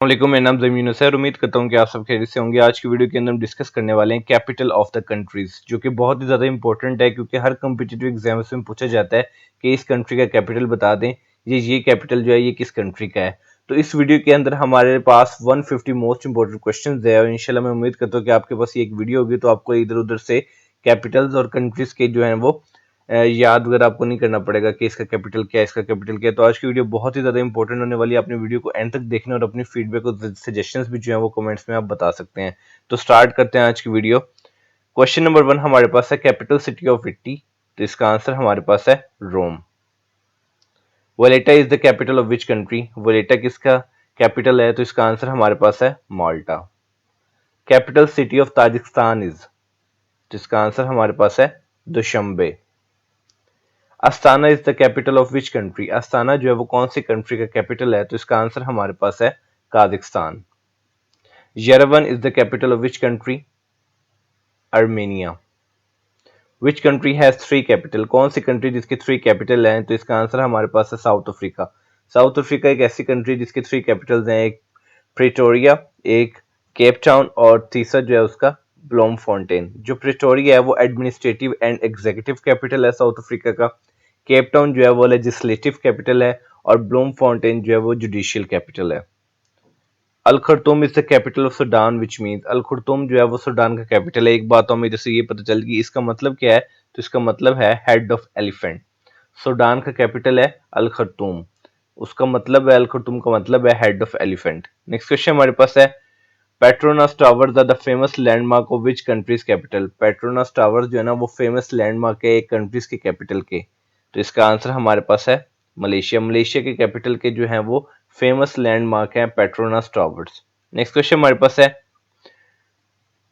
वालेकुम, मेरा नाम ज़मीन है और उम्मीद करता हूँ कि आप सब खैरियत से होंगे। आज की वीडियो के अंदर हम डिस्कस करने वाले हैं कैपिटल ऑफ द कंट्रीज, जो कि बहुत ही ज़्यादा इंपॉर्टेंट है क्योंकि हर कम्पिटिटिव एग्जाम में पूछा जाता है कि इस कंट्री का कैपिटल बता दें, ये कैपिटल जो है ये किस कंट्री का है। तो इस वीडियो के अंदर हमारे पास 150 मोस्ट इंपॉर्टेंट क्वेश्चन है और इंशाल्लाह मैं उम्मीद करता हूँ कि आपके पास ये एक वीडियो होगी तो आपको इधर उधर से कैपिटल्स और कंट्रीज के जो है वो याद वगैरह आपको नहीं करना पड़ेगा कि इसका कैपिटल क्या है, इसका कैपिटल क्या है। तो आज की वीडियो बहुत ही ज़्यादा इंपॉर्टेंट होने वाली है। अपनी वीडियो को एंड तक देखना और अपनी फीडबैक और सजेशंस भी जो है वो कमेंट्स में आप बता सकते हैं। तो स्टार्ट करते हैं आज की वीडियो। क्वेश्चन नंबर 1 हमारे पास है कैपिटल सिटी ऑफ इटली। तो इसका आंसर हमारे पास है Rome. Valletta is the capital of which country? Valletta किसका कैपिटल है? तो इसका आंसर हमारे पास है Malta. Capital city of Tajikistan is? तो इसका आंसर हमारे पास है Dushanbe. Astana is the capital of which country? Astana जो है वो कौन सी कंट्री का कैपिटल है? तो इसका आंसर हमारे पास है Kazakhstan. Yerevan is the capital of which country? Armenia. Which country has 3 capital? कौन सी कंट्री जिसकी 3 कैपिटल हैं? तो इसका आंसर हमारे पास है साउथ अफ्रीका। साउथ अफ्रीका एक ऐसी कंट्री जिसकी 3 कैपिटल्स हैं, एक प्रिटोरिया, एक केप टाउन और तीसरा जो है उसका ब्लोम फाउंटेन। जो प्रिटोरिया है वो एडमिनिस्ट्रेटिव एंड एग्जीक्यूटिव कैपिटल है साउथ अफ्रीका का। केप टाउन जो है वो लेजिस्लेटिव कैपिटल है और ब्लूम फाउंटेन जो है वो जुडिशियल कैपिटल है। Al Khartoum is the capital of Sudan which means? Al Khartoum जो है वो सूडान का कैपिटल है। एक बात तो हमें जैसे ये पता चल गई, इसका मतलब क्या है? तो इसका मतलब है हेड ऑफ एलिफेंट। सूडान का कैपिटल है अल खरतूम, उसका मतलब है अल खरतूम का मतलब है head of elephant. Next question हमारे पास है Petronas Towers are the famous landmark of which country's capital? Petronas Towers जो है ना वो फेमस लैंडमार्क है एक कंट्रीज के कैपिटल के। तो इसका आंसर हमारे पास है मलेशिया। मलेशिया के कैपिटल के जो है वो फेमस लैंडमार्क है पेट्रोनास टावर्स। नेक्स्ट क्वेश्चन हमारे पास है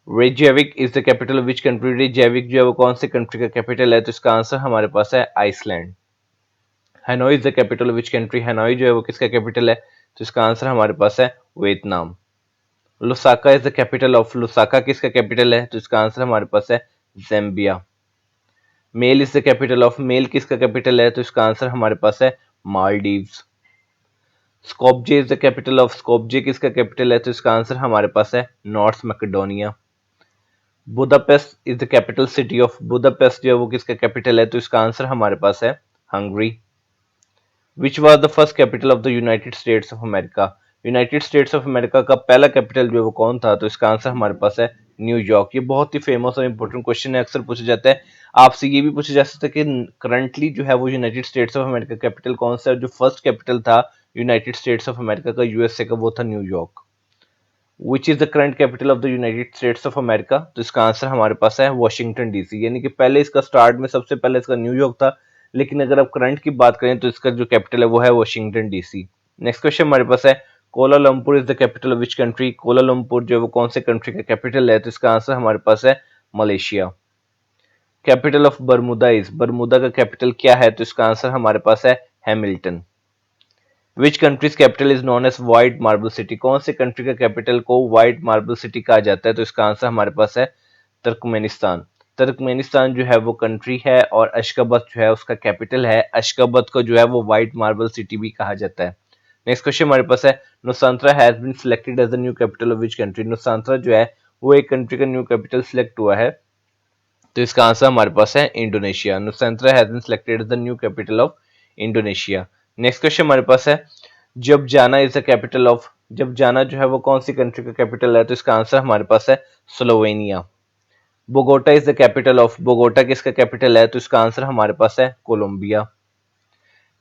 Reykjavik is the capital of which country? Reykjavik जो है वो कौन सी कंट्री का कैपिटल है? तो इसका आंसर हमारे पास है Iceland. Hanoi is the capital of which country? Hanoi जो है वो किसका कैपिटल है? तो इसका आंसर हमारे पास है Vietnam. Lusaka is the capital of? Lusaka किसका कैपिटल है? तो इसका आंसर हमारे पास है Zambia. Male is the capital of? Male किसका कैपिटल है? तो इसका आंसर हमारे पास है Maldives. Skopje is the capital of? Skopje किसका कैपिटल है? तो इसका आंसर हमारे पास है North Macedonia. Budapest is the capital city of? Budapest जो है वो किसका कैपिटल है? तो इसका आंसर हमारे पास है Hungary. Which was the first capital of the United states of America? United states of America का पहला कैपिटल जो है वो कौन था? तो इसका आंसर हमारे पास है न्यूयॉर्क। ये बहुत ही फेमस और इंपॉर्टेंट क्वेश्चन है, अक्सर पूछा जाता है। आपसे ये भी पूछा जा सकता है कि करंटली जो है वो United states of America capital कौन सा है? जो फर्स्ट कैपिटल था यूनाइटेड स्टेट्स ऑफ अमेरिका का, यूएसए का, वो था New York. Which is the current capital of the United states of America? तो इसका आंसर हमारे पास है वॉशिंगटन डीसी। यानी कि पहले इसका स्टार्ट में सबसे पहले इसका न्यूयॉर्क था, लेकिन अगर आप करंट की बात करें तो इसका जो कैपिटल है वो है वॉशिंगटन डीसी। नेक्स्ट क्वेश्चन हमारे पास है Kuala Lumpur is the capital of which country? Kuala Lumpur जो है वो कौन से कंट्री का कैपिटल है? तो इसका आंसर हमारे पास है मलेशिया। Capital of बरमुदा is? बरमुदा का कैपिटल क्या है? तो इसका आंसर हमारे पास है Hamilton. Which country's capital is known as white marble city? कौन से कंट्री का कैपिटल को व्हाइट मार्बल सिटी कहा जाता है? तो इसका आंसर हमारे पास है तुर्कमेनिस्तान। तुर्कमेनिस्तान जो है वो कंट्री है और अशगाबत जो है उसका कैपिटल है। अशगाबत को जो है वो व्हाइट मार्बल सिटी भी कहा जाता है। नेक्स्ट क्वेश्चन हमारे पास है Nusantara has been selected as the new capital of which country? Nusantara जो है वो एक कंट्री का न्यू कैपिटल सिलेक्ट हुआ है, तो इसका आंसर हमारे पास है Indonesia. Nusantara has been selected as the new capital of Indonesia. Next question हमारे पास है जब जाना इज द कैपिटल ऑफ? जब जाना जो है वो कौन सी कंट्री का कैपिटल है? तो इसका आंसर हमारे पास है Slovenia. Bogota is the capital of? Bogota किसका कैपिटल है? तो इसका आंसर हमारे पास है Colombia.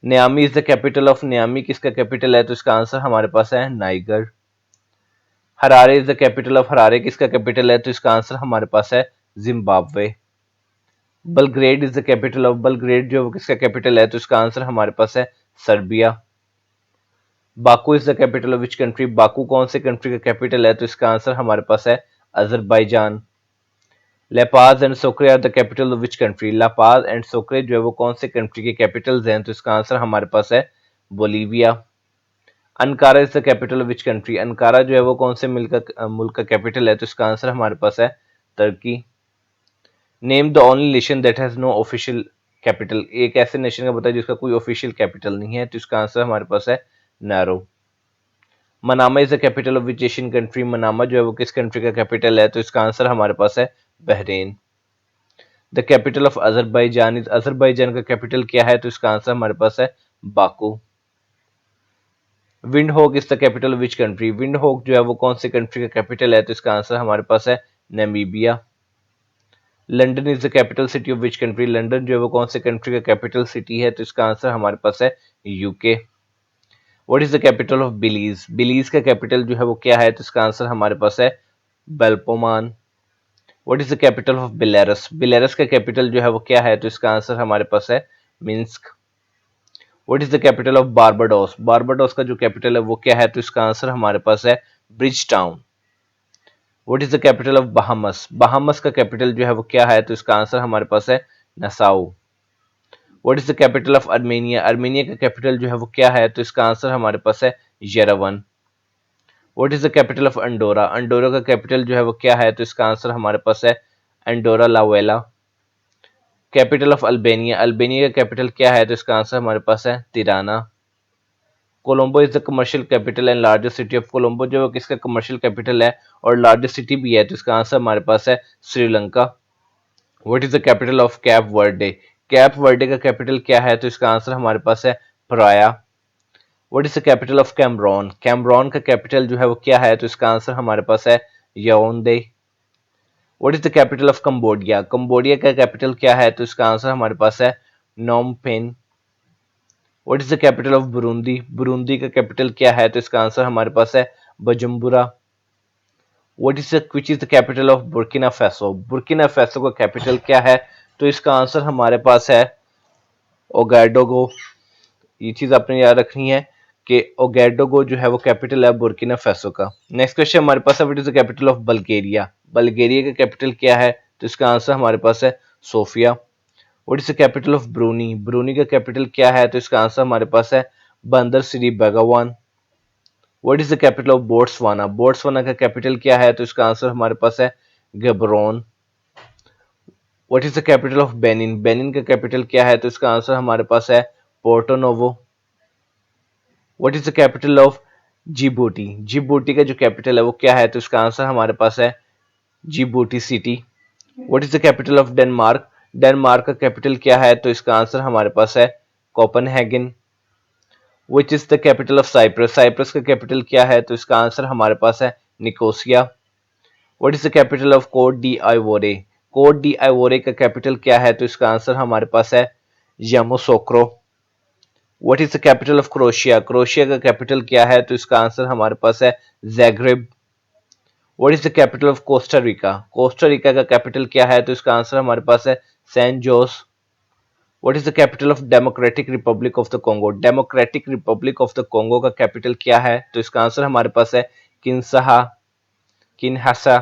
Niamey is the capital of? Niamey किसका कैपिटल है? तो इसका आंसर हमारे पास है Niger. Harare is the capital of? Harare किसका कैपिटल है? तो इसका आंसर हमारे पास है Zimbabwe. Belgrade is the capital of? Belgrade जो किसका कैपिटल है? तो इसका आंसर हमारे पास है Serbia. Baku is the capital of which country? Baku कौन से कंट्री का कैपिटल है? तो इसका आंसर हमारे पास है Azerbaijan. La Paz and Sucre are the capital of which country? La Paz and Sucre जो है वो कौन से कंट्री के कैपिटल्स हैं? तो इसका आंसर हमारे पास है Bolivia. Ankara is the capital of which country? Ankara जो है वो कौन से मुल्क का कैपिटल है? तो इसका आंसर हमारे पास है तुर्की। Name the only nation that has no official capital? एक ऐसे नेशन का बताइए जिसका कोई ऑफिशियल कैपिटल नहीं है, तो इसका आंसर हमारे पास है Nauru. Manama is the capital of which Asian country, Manama जो है वो किस कंट्री का कैपिटल है, तो इसका आंसर हमारे पास है Bahrain. The capital of Azerbaijan is, Azerbaijan का कैपिटल क्या है, तो इसका आंसर हमारे पास है Baku. Windhoek is the capital of which country, Windhoek जो है वो कौन सी कंट्री का कैपिटल है, तो इसका आंसर हमारे पास है Namibia. London is the capital city of which country, London जो है वो कौन सी कंट्री का कैपिटल सिटी है, तो इसका आंसर हमारे पास है UK. What is the capital of Belize, Belize का कैपिटल जो है वो क्या है, तो इसका आंसर हमारे पास है Belmopan. What is the capital of Belarus, Belarus का कैपिटल जो है वो क्या है, तो इसका आंसर हमारे पास है Minsk. What is the capital of Barbados, Barbados का जो कैपिटल है वो क्या है, तो इसका आंसर हमारे पास है bridge town. What is the capital of Bahamas, Bahamas का कैपिटल जो है वो क्या है, तो इसका आंसर हमारे पास है Nassau. What is the capital of Armenia, Armenia का कैपिटल जो है वो क्या है, तो इसका आंसर हमारे पास है Yerevan. What is the capital of Andorra, Andorra का कैपिटल जो है वो क्या है, तो इसका आंसर हमारे पास है अंडोरा ला वेला। कैपिटल ऑफ अल्बेनिया, अल्बेनिया का कैपिटल क्या है, तो इसका आंसर हमारे पास है Tirana. Colombo is the commercial capital and largest city of, Colombo जो है किसका कमर्शियल कैपिटल है और लार्जेस्ट सिटी भी है, तो इसका आंसर हमारे पास है Sri Lanka. What is the capital of cap Verde, cap Verde का कैपिटल क्या है, तो इसका आंसर हमारे पास है प्राया। What is the capital of Cameron, Cameron का कैपिटल जो है वो क्या है, तो इसका आंसर हमारे पास है Yaounde. What is the capital of Cambodia, Cambodia का कैपिटल क्या है, तो इसका आंसर हमारे पास है Phnom Penh. What is the capital of Burundi, Burundi का कैपिटल क्या है, तो इसका आंसर हमारे पास है Bujumbura. Which is the capital of Burkina Faso, Burkina Faso का कैपिटल क्या है, तो इसका आंसर हमारे पास है ओगैडोगो। ये चीज आपने याद रखनी है कि ओगैडोगो जो है वो कैपिटल है बुर्किना फैसो का। नेक्स्ट क्वेश्चन हमारे पास है what is the capital of Bulgaria, Bulgaria का कैपिटल क्या है, तो इसका आंसर हमारे पास है Sofia. What is the capital of Brunei, Brunei का कैपिटल क्या है, तो इसका आंसर हमारे पास है Bandar Seri Begawan. What is the capital of Botswana, Botswana का कैपिटल क्या है, तो इसका आंसर हमारे पास है Gaborone. What is the capital of Benin, Benin का कैपिटल क्या है, तो इसका आंसर हमारे पास है Porto Novo. What is the capital of Djibouti, Djibouti का जो कैपिटल है वो क्या है, तो इसका आंसर हमारे पास है Djibouti City. What is the capital of Denmark, Denmark का कैपिटल क्या है, तो इसका आंसर हमारे पास है Copenhagen. Which is the capital of Cyprus, Cyprus का कैपिटल क्या है, तो इसका आंसर हमारे पास है Nicosia. What is the capital of Cote d'Ivoire, Cote d'Ivoire का कैपिटल क्या है, तो इसका आंसर हमारे पास है Yamoussoukro. What is the capital of Croatia, Croatia का कैपिटल क्या है, तो इसका आंसर हमारे पास है Zagreb. What is the capital of Costa Rica, Costa Rica का कैपिटल क्या है, तो इसका आंसर हमारे पास है San Jose. What is the capital of Democratic Republic of the Congo, Democratic Republic of the Congo का कैपिटल क्या है, तो इसका आंसर हमारे पास है किन्साहा, किन्हासा।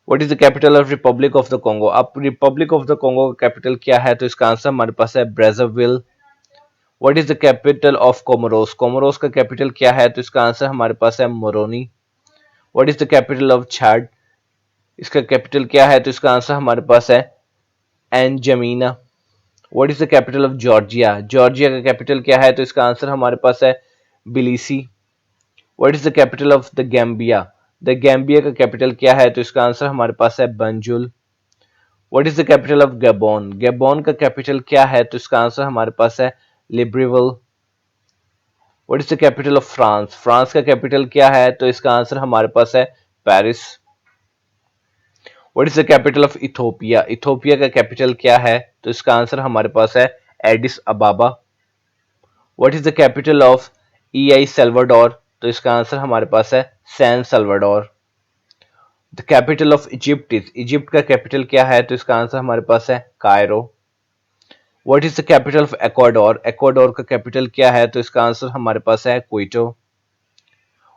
What is the capital of Republic of the Congo, अब रिपब्लिक ऑफ द कोंगो का कैपिटल क्या है, तो इसका आंसर हमारे पास है Brazzaville. What is the capital of Comoros, Comoros का कैपिटल क्या है, तो इसका आंसर हमारे पास है Moroni. What is the capital of Chad, इसका कैपिटल क्या है, तो इसका आंसर हमारे पास है N'Djamena. What is the capital of Georgia, Georgia का कैपिटल क्या है, तो इसका आंसर हमारे पास है Tbilisi. What is the capital of the Gambia, the Gambia का कैपिटल क्या है, तो इसका आंसर हमारे पास है Banjul. What is the capital of Gabon, Gabon का कैपिटल क्या है, तो इसका आंसर हमारे पास है Libreville. What is the capital of France, France का कैपिटल क्या है, तो इसका आंसर हमारे पास है Paris. What is the capital of Ethiopia, Ethiopia का कैपिटल क्या है, तो इसका आंसर हमारे पास है Addis Ababa. What is the capital of E I Salvador, तो इसका आंसर हमारे पास है San Salvador. The capital of Egypt is, Egypt का कैपिटल क्या है, तो इसका आंसर हमारे पास है Cairo. What is the capital of Ecuador, Ecuador का कैपिटल क्या है, तो इसका आंसर हमारे पास है Quito.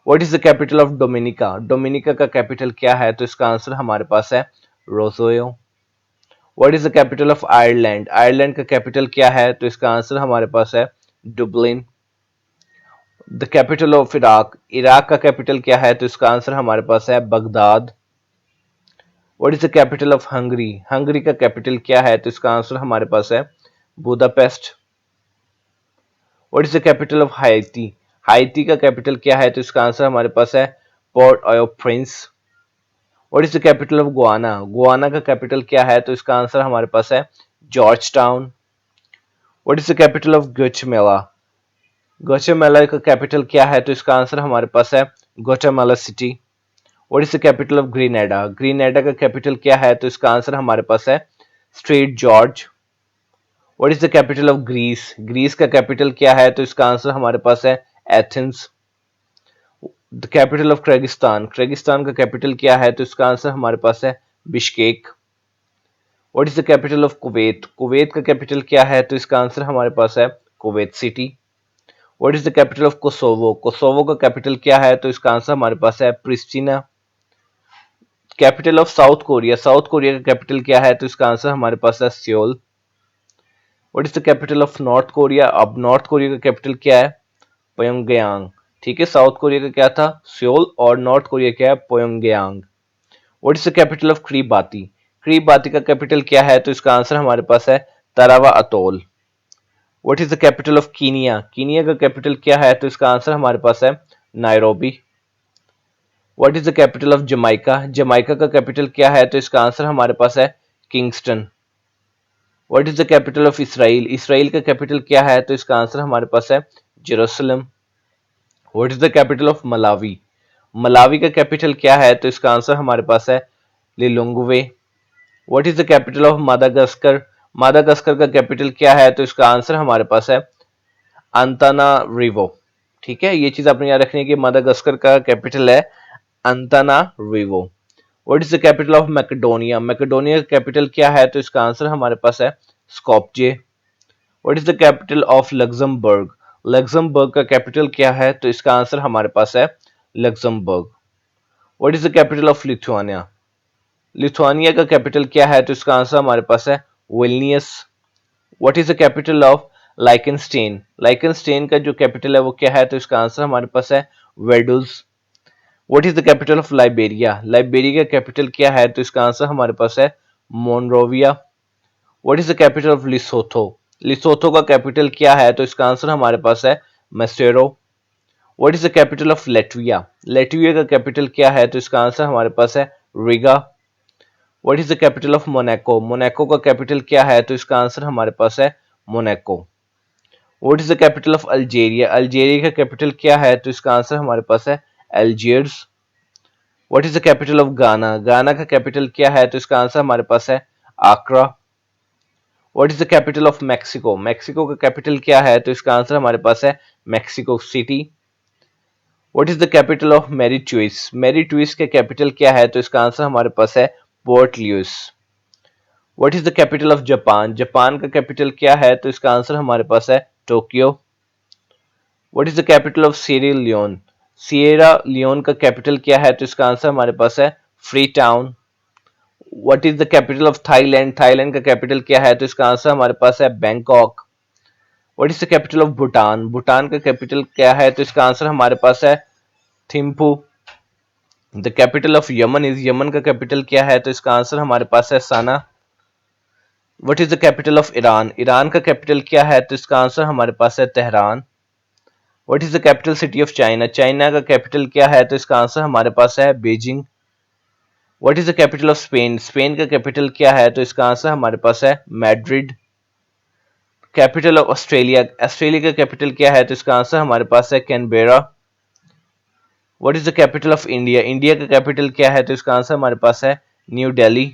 What is the capital of Dominica, Dominica का कैपिटल क्या है, तो इसका आंसर हमारे पास है Roseau. What is the capital of Ireland, Ireland का कैपिटल क्या है, तो इसका आंसर हमारे पास है Dublin. The capital of Iraq, Iraq का कैपिटल क्या है, तो इसका आंसर हमारे पास है Baghdad. What is the capital of Hungary, Hungary का कैपिटल क्या है, तो इसका आंसर हमारे पास है Budapest. What is the capital of हाइती, हाइती का कैपिटल क्या है? तो इसका आंसर हमारे पास है Port au Prince. What is the capital of Guyana? Guyana का कैपिटल क्या है? तो इसका आंसर हमारे पास है Georgetown. What is the capital of Guatemala? Guatemala का कैपिटल क्या है? तो इसका आंसर हमारे पास है Guatemala City. What is the capital of Grenada? Grenada का कैपिटल क्या है? तो इसका आंसर हमारे पास है Saint George. What is the capital of Greece? Greece का कैपिटल क्या है? तो इसका आंसर हमारे पास है Athens. The capital of Kyrgyzstan? Kyrgyzstan का कैपिटल क्या है? तो इसका आंसर हमारे पास है Bishkek. What is the capital of Kuwait? Kuwait का कैपिटल क्या है? तो इसका आंसर हमारे पास है Kuwait city. What is the capital of Kosovo? Kosovo का कैपिटल क्या है? तो इसका आंसर हमारे पास है Pristina. Capital of south Korea? South Korea का कैपिटल क्या है? तो इसका आंसर हमारे पास है Seoul. What is the capital of north Korea? अब नॉर्थ कोरिया का कैपिटल क्या है? प्योंगयांग। ठीक है, साउथ कोरिया का क्या था? सियोल, और नॉर्थ कोरिया क्या है? Pyongyang. What is the capital of Kiribati? Kiribati का कैपिटल क्या है? तो इसका आंसर हमारे पास है Tarawa Atoll. What is the capital of Kenya? Kenya का कैपिटल क्या है? तो इसका आंसर हमारे पास है Nairobi. What is the capital of Jamaica? Jamaica का कैपिटल क्या है? तो इसका आंसर हमारे पास है Kingston. What is the capital of Israel? Israel का कैपिटल क्या है? तो इसका आंसर हमारे पास है Jerusalem. What is the capital of Malawi? Malawi का कैपिटल क्या है? तो इसका आंसर हमारे पास है Lilongwe. What is the capital of Madagascar? Madagascar का कैपिटल क्या है? तो इसका आंसर हमारे पास है अंतानारिवो। ठीक है, ये चीज आपने याद रखनी है कि मादागास्कर का कैपिटल है Antananarivo. What is the capital of Macedonia? Macedonia का कैपिटल क्या है? तो इसका आंसर हमारे पास है Skopje. What is the capital of Luxembourg? Luxembourg का कैपिटल क्या है? तो इसका आंसर हमारे पास है Luxembourg. What is the capital of Lithuania? Lithuania का कैपिटल क्या है? तो इसका आंसर हमारे पास है Vilnius. What is the capital of Liechtenstein? Liechtenstein का जो कैपिटल है वो क्या है? तो इसका आंसर हमारे पास है Vaduz. What is the capital of Liberia? Liberia का कैपिटल क्या है? तो इसका आंसर हमारे पास है Monrovia. What is the capital of Lesotho? Lesotho का कैपिटल क्या है? तो इसका आंसर हमारे पास है Maseru. What is the capital of Latvia? Latvia का कैपिटल क्या है? तो इसका आंसर हमारे पास है Riga. What is the capital of Monaco? Monaco का कैपिटल क्या है? तो इसका आंसर हमारे पास है Monaco. What is the capital of Algeria? Algeria का कैपिटल क्या है? तो इसका आंसर हमारे पास है Algiers. What is the capital of Ghana? Ghana का कैपिटल क्या है? तो इसका आंसर हमारे पास है Accra. What is the capital of Mexico? Mexico का कैपिटल क्या है? तो इसका आंसर हमारे पास है Mexico City. What is the capital of Mauritius? Mauritius का कैपिटल क्या है? तो इसका आंसर हमारे पास है Port Louis. What is the capital of Japan? Japan का कैपिटल क्या है? तो इसका आंसर हमारे पास है Tokyo. What is the capital of Sierra Leone? Sierra Leone का कैपिटल क्या है? तो इसका आंसर हमारे पास है Freetown. What is the capital of Thailand? Thailand का कैपिटल क्या है? तो इसका आंसर हमारे पास है Bangkok. What is the capital of Bhutan? Bhutan का कैपिटल क्या है? तो इसका आंसर हमारे पास है Thimphu. The capital of Yemen is? Yemen का कैपिटल क्या है? तो इसका आंसर हमारे पास है Sanaa. What is the capital of Iran? Iran का कैपिटल क्या है? तो इसका आंसर हमारे पास है Tehran. What is the capital city of China? China का कैपिटल क्या है? तो इसका आंसर हमारे पास है Beijing. What is the capital of Spain? Spain का कैपिटल क्या है? तो इसका आंसर हमारे पास है Madrid. Capital of Australia? Australia का कैपिटल क्या है? तो इसका आंसर हमारे पास है Canberra. What is the capital of India? India का कैपिटल क्या है? तो इसका आंसर हमारे पास है new Delhi.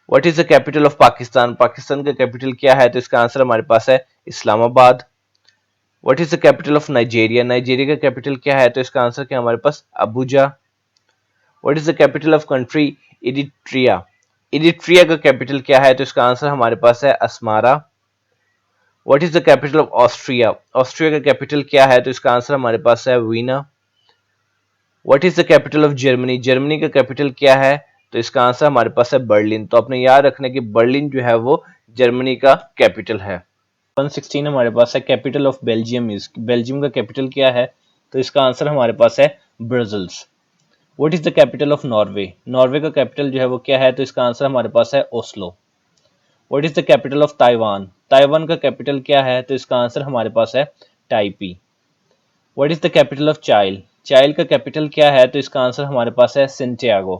What is the capital of Pakistan? Pakistan का कैपिटल क्या है? तो इसका आंसर हमारे पास है Islamabad. What is the capital of Nigeria? Nigeria का कैपिटल क्या है? तो इसका आंसर क्या हमारे पास Abuja. What is the capital of country Eritrea? Eritrea का कैपिटल क्या है? तो इसका आंसर हमारे पास है Asmara. What is the capital of Austria? Austria का कैपिटल क्या है? तो इसका आंसर हमारे पास है Vienna. What is the capital of Germany? Germany का कैपिटल क्या है? तो इसका आंसर हमारे पास है बर्लिन। तो आपने याद रखना कि बर्लिन जो है वो जर्मनी का कैपिटल है। 116 हमारे पास है capital of Belgium is? Belgium का कैपिटल क्या है? तो इसका आंसर हमारे पास है Brussels. What is the capital of Norway? Norway का कैपिटल जो है वो क्या है? तो इसका आंसर हमारे पास है Oslo. What is the capital of Taiwan? Taiwan का कैपिटल क्या है? तो इसका आंसर हमारे पास है Taipei. What is the capital of चाइल? चाइल का कैपिटल क्या है? तो इसका आंसर हमारे पास है Santiago.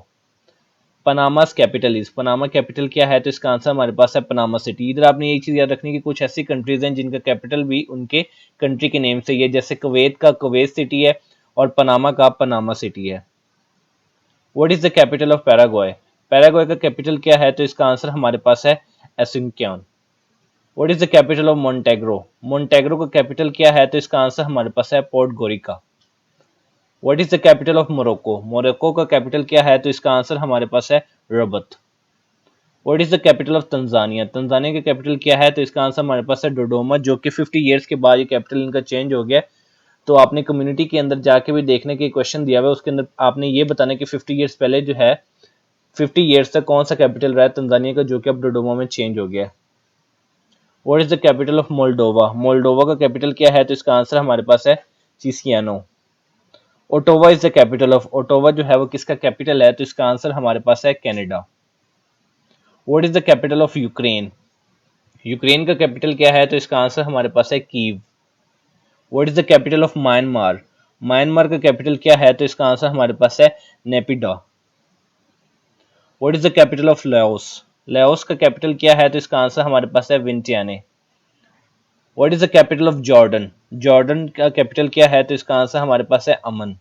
Panama's capital is, Panama capital क्या है? तो इसका आंसर हमारे पास है पनामा सिटी। इधर आपने एक चीज याद रखनी कि कुछ ऐसी कंट्रीज हैं जिनका कैपिटल भी उनके कंट्री के नेम से ही है, जैसे कुवैत का कुवैत सिटी है और पनामा का पनामा सिटी है। What is the capital of Paraguay? Paraguay का कैपिटल क्या है? तो इसका आंसर हमारे पास है Asuncion. What is the capital of Montenegro? Montenegro का कैपिटल क्या है? तो इसका आंसर हमारे पास है Podgorica. What is the capital of Morocco? Morocco का कैपिटल क्या है? तो इसका आंसर हमारे पास है Rabat. What is the capital of Tanzania? Tanzania का कैपिटल क्या है? तो इसका आंसर हमारे पास है डोडोमा, जो कि 50 ईयर्स के बाद ये कैपिटल इनका चेंज हो गया। तो आपने कम्युनिटी के अंदर जाके भी देखने के क्वेश्चन दिया हुआ है, उसके अंदर आपने ये बताना कि 50 ईयर्स पहले जो है 50 ईयर्स तक कौन सा कैपिटल रहा है तंजानिया का, जो कि अब डोडोमा में चेंज हो गया है। What is the capital of Moldova? Moldova का कैपिटल क्या है? तो इसका आंसर हमारे पास है Chisinau. Ottawa is the capital of, Ottawa जो है वो किसका कैपिटल है? तो इसका आंसर हमारे पास है Canada. What is the capital of Ukraine? Ukraine का कैपिटल क्या है? तो इसका आंसर हमारे पास है Kyiv. What is the capital of Myanmar? Myanmar का कैपिटल क्या है? तो इसका आंसर हमारे पास है Naypyidaw. What is the capital of Laos? Laos का कैपिटल क्या है? तो इसका आंसर हमारे पास है Vientiane. What is the capital of Jordan? Jordan का कैपिटल क्या है? तो इसका आंसर हमारे पास है Amman.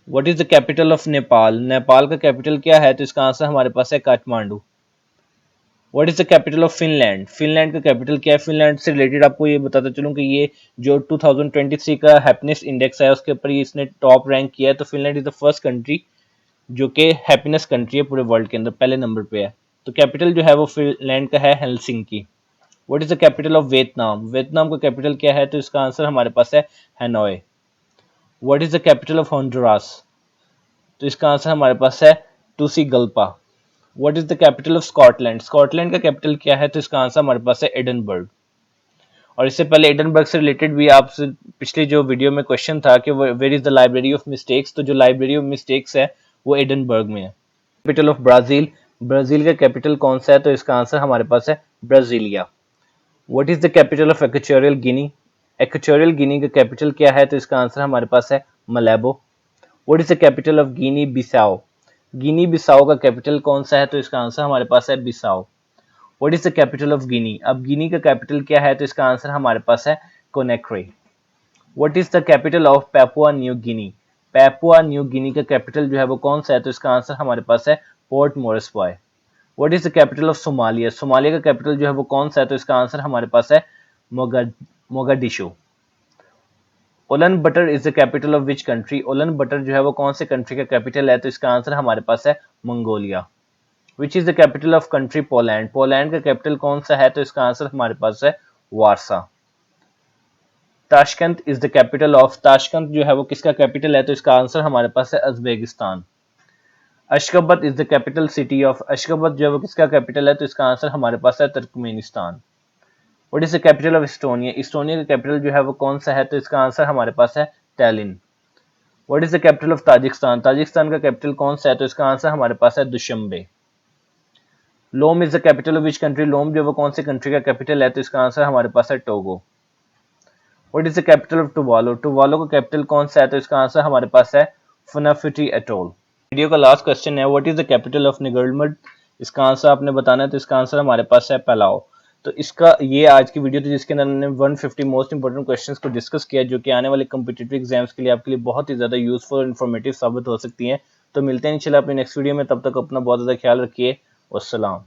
What is the capital of Nepal? Nepal का कैपिटल क्या है? तो इसका आंसर हमारे पास है Kathmandu. What is the capital of Finland? Finland का कैपिटल क्या है? फिनलैंड से रिलेटेड आपको ये बताता चलूं कि ये जो 2023 का हैप्पीनेस इंडेक्स है उसके ऊपर इसने टॉप रैंक किया है। तो Finland is the first country जो कि हैप्पीनेस कंट्री है पूरे वर्ल्ड के अंदर, पहले नंबर पे है। तो कैपिटल जो है वो फिनलैंड का है Helsinki. What is the capital of Vietnam? Vietnam का कैपिटल क्या है? तो इसका आंसर हमारे पास है Hanoi. What is the capital of Honduras? तो इसका आंसर हमारे पास है Tegucigalpa. What is the capital of Scotland? Scotland का कैपिटल क्या है? तो इसका आंसर हमारे पास है एडनबर्ग। और इससे पहले एडनबर्ग से रिलेटेड भी आपसे पिछली जो वीडियो में क्वेश्चन था कि where is the library of mistakes, तो जो लाइब्रेरी ऑफ मिस्टेक्स है वो एडनबर्ग में है। Capital of Brazil? ब्राजील का कैपिटल कौन सा है? तो इसका आंसर हमारे पास है Brasilia. What is the capital of Equatorial Guinea? Equatorial Guinea का कैपिटल क्या है? तो इसका आंसर हमारे पास है Malabo. What is the capital of Guinea Bissau? Guinea Bissau का कैपिटल कौन सा है? तो इसका आंसर हमारे पास है Bissau. What is the capital of Guinea? अब गिनी का कैपिटल क्या है? तो इसका आंसर हमारे पास है Conakry. What is the capital of Papua New Guinea? Papua New Guinea का कैपिटल जो है वो कौन सा है? तो इसका आंसर हमारे पास है Port Moresby. What is the capital of Somalia? Somalia का कैपिटल जो है वो कौन सा है? तो इसका आंसर हमारे पास है Mogadishu. Ulan Bator is the capital of which country? Ulan Bator जो है वो कौन से कंट्री का कैपिटल है? तो इसका आंसर हमारे पास है Mongolia. Which is the capital of country Poland? Poland का कैपिटल कौन सा है? तो इसका आंसर हमारे पास है Warsaw. Tashkent is the capital of, Tashkent जो है वो किसका कैपिटल है? तो इसका आंसर हमारे पास है Uzbekistan. Ashgabat is the capital city of, Ashgabat जो है वो किसका कैपिटल है? तो इसका आंसर हमारे पास है Turkmenistan. What is the capital of Estonia? Estonia का कैपिटल जो है वो कौन सा है? तो इसका आंसर हमारे पास है Tallinn. What is the capital of Tajikistan? Tajikistan का कैपिटल कौन सा है? तो इसका आंसर हमारे पास है Dushanbe. Lome is the capital of which country? Lome जो है वो कौन सी कंट्री का कैपिटल है? तो इसका आंसर हमारे पास है Togo. What is the capital of Tuvalu? Tuvalu का कैपिटल कौन सा है? तो इसका आंसर हमारे पास है फुनाफिटी एटोल। वीडियो का लास्ट क्वेश्चन है what is the capital of निगर्मड? इसका आंसर आपने बताना है। तो इसका आंसर हमारे पास है पलाओ। तो इसका ये आज की वीडियो थी जिसके अंदर हमने 150 मोस्ट इंपोर्टेंट क्वेश्चंस को डिस्कस किया, जो कि आने वाले कॉम्पिटिटिव एग्जाम्स के लिए आपके लिए बहुत ही ज्यादा यूजफुल और इन्फॉर्मेटिव साबित हो सकती हैं। तो मिलते हैं इंशाल्लाह अपनी नेक्स्ट वीडियो में, तब तक अपना बहुत ज्यादा ख्याल रखिए। वस्सलाम।